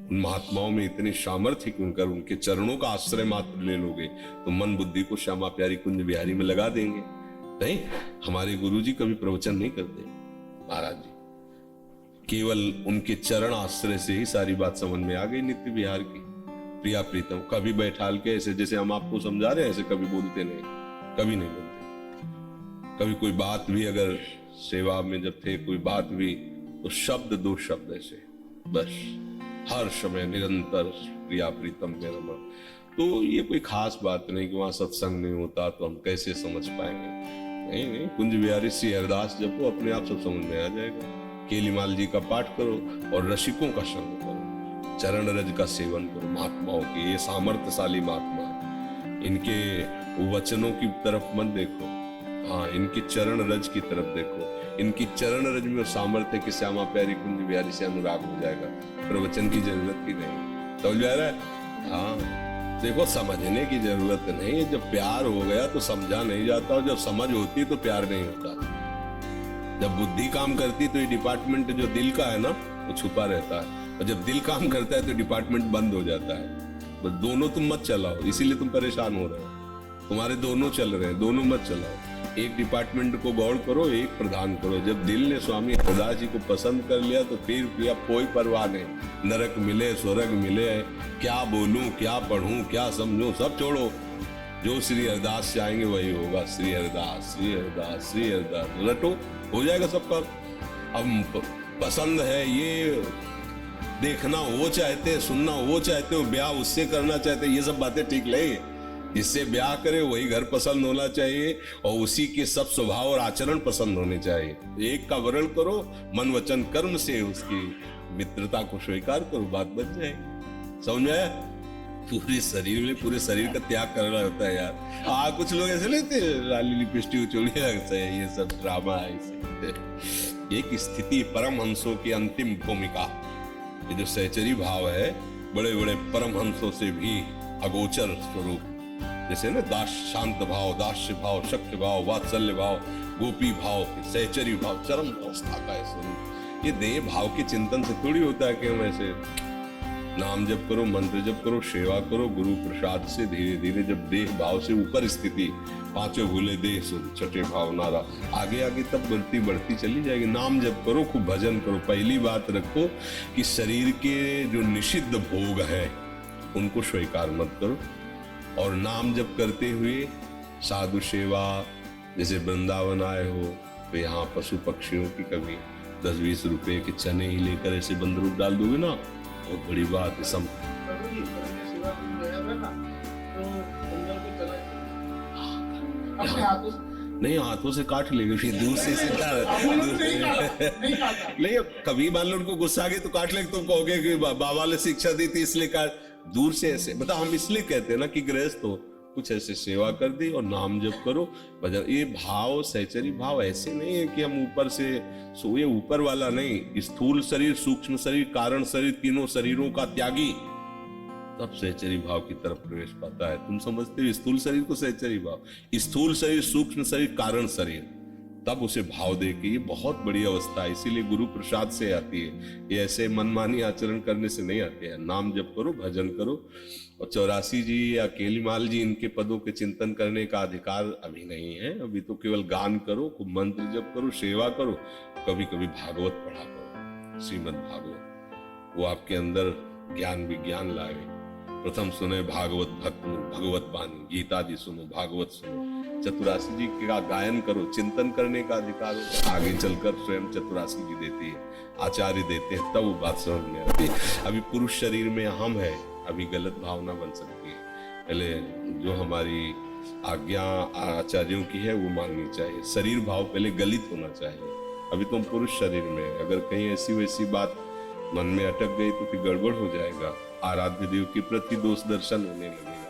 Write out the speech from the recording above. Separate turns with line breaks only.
उन महात्माओं में इतने सामर्थ्य क्यों कर उनके चरणों का आश्रय मात्र ले लोगे तो मन बुद्धि को श्यामा प्यारी कुंज बिहारी में लगा देंगे। नहीं, हमारे गुरुजी कभी प्रवचन नहीं करते महाराज जी, केवल उनके चरण आश्रय से ही सारी बात समझ में आ गई नित्य विहार की। प्रिया प्रीतम कभी बैठाल के ऐसे जैसे हम आपको समझा रहे हैं ऐसे कभी बोलते नहीं, कभी नहीं बोलते। कभी कोई बात भी अगर सेवा में जब थे कोई बात भी तो शब्द दो शब्द ऐसे बस हर समय निरंतर प्रिया प्रीतम में रमण। तो ये कोई खास बात नहीं कि वहां सत्संग नहीं होता तो हम कैसे समझ पाएंगे। नहीं नहीं, कुंज बिहारी श्री हरिदास जपो अपने आप सब समझ में आ जाएगा। केलीमाल जी का पाठ करो और रसिकों का संग करो, चरण रज का सेवन करो। महात्माओं की ये सामर्थ्यशाली महात्मा है, इनके वचनों की तरफ मत देखो, हाँ इनके चरण रज की तरफ देखो। इनकी चरण रज में सामर्थ्य कि श्यामा प्यारी कुंज बिहारी से अनुराग हो जाएगा, प्रवचन की जरूरत ही नहीं। समझ में आ रहा है? हाँ देखो, समझने की जरूरत नहीं, जब प्यार हो गया तो समझा नहीं जाता, और जब समझ होती तो प्यार नहीं होता। जब बुद्धि काम करती तो ये डिपार्टमेंट जो दिल का है ना वो छुपा रहता है, और जब दिल काम करता है तो डिपार्टमेंट बंद हो जाता है। बस दोनों तुम मत चलाओ, इसीलिए तुम परेशान हो रहे हो। तुम्हारे दोनों चल रहे हैं, दोनों मत चलाओ। एक डिपार्टमेंट को गौड़ करो, एक प्रधान करो। जब दिल ने स्वामी हरिदास जी को पसंद कर लिया तो फिर कोई परवाह नहीं, नरक मिले स्वर्ग मिले, क्या बोलूं क्या पढ़ूं क्या समझूं सब छोड़ो। जो श्री हरिदास से आएंगे वही होगा। श्री हरिदास श्री हरिदास श्री हरिदास रटो, हो जाएगा सबका। अब पसंद है ये देखना वो चाहते, सुनना वो चाहते हो, ब्याह उससे करना चाहते, ये सब बातें ठीक नहीं। जिससे ब्याह करे वही घर पसंद होना चाहिए और उसी के सब स्वभाव और आचरण पसंद होने चाहिए। एक का वरण करो, मन वचन कर्म से उसकी मित्रता को स्वीकार करो, बात बन जाएगी। समझ में? पूरे शरीर में पूरे शरीर का त्याग करना होता है यार। कुछ लोग ऐसे लेते लाली लिपस्टिक चोलियां लगता है, ये सब ड्रामा है। एक स्थिति परम हंसों की अंतिम भूमिका, ये जो सहचरी भाव है बड़े बड़े परम हंसों से भी अगोचर स्वरूप, जैसे ना दास शांत भाव, दास्य भाव, शक्य भाव, वात्सल्य भाव, गोपी भाव, सहचरी भाव, चरम अवस्था का है स्वरूप। ये देह भाव के चिंतन से थोड़ी होता है कि हम ऐसे नाम जप करो, मंत्र जप करो, सेवा करो, गुरु प्रसाद से धीरे धीरे जब देह भाव से ऊपर स्थिति, पांचों भूले देह सुध छठे भाव नारा, आगे आगे तब बढ़ती बढ़ती चली जाएगी। नाम जप करो, खूब भजन करो। पहली बात रखो कि शरीर के जो निषिद्ध भोग है उनको स्वीकार मत करो, और नाम जप करते हुए साधु सेवा, जैसे वृंदावन आए हो तो यहाँ पशु पक्षियों की कभी 10-20 रुपए के चने ही लेकर ऐसे बंद रूप डाल दोगे ना, बहुत बड़ी बात है। नहीं, हाथों से काट लेंगे, फिर दूर से नहीं, कभी मान लो उनको गुस्सा आ गई तो काट लेंगे। तुम कहोगे कि बाबा ने शिक्षा दी थी इसलिए काट, दूर से ऐसे बता। हम इसलिए कहते हैं ना कि गृहस्थ हो, कुछ ऐसे सेवा कर दी और नाम जप करो, भजन। ये भाव सहचरी भाव ऐसे नहीं है कि हम ऊपर से सोए, ऊपर वाला नहीं। स्थूल शरीर, सूक्ष्म शरीर, कारण शरीर, तीनों शरीरों का त्यागी तब सहचरी भाव की तरफ प्रवेश पाता है। तुम समझते हो स्थूल शरीर को सहचरी भाव, स्थूल शरीर, सूक्ष्म शरीर, कारण शरीर, तब उसे भाव दे के, ये बहुत बड़ी अवस्था है। इसीलिए गुरु प्रसाद से आती है, ये ऐसे मनमानी आचरण करने से नहीं आते हैं। नाम जप करो, भजन करो। और 84 जी या केलीमाल जी, इनके पदों के चिंतन करने का अधिकार अभी नहीं है। अभी तो केवल गान करो, खूब मंत्र जप करो, सेवा करो, कभी कभी भागवत पढ़ा करो, श्रीमद् भागवत, वो आपके अंदर ज्ञान विज्ञान लाए। प्रथम सुने भागवत भगवत वाणी, गीता जी सुनो, भागवत सुनो, चतुरासी जी का गायन करो, चिंतन करने का अधिकार आगे चलकर स्वयं चतुरासी जी देती है, आचार्य देते हैं, तब वो बात समझ में आती है। अभी पुरुष शरीर में हम है, अभी गलत भावना बन सकती है। पहले जो हमारी आज्ञा आचार्यों की है वो माननी चाहिए। शरीर भाव पहले गलित होना चाहिए। अभी तुम पुरुष शरीर में, अगर कहीं ऐसी वैसी बात मन में अटक गई तो फिर गड़बड़ हो जाएगा। आराध्य देव के प्रति दोष दर्शन होने लगेगा।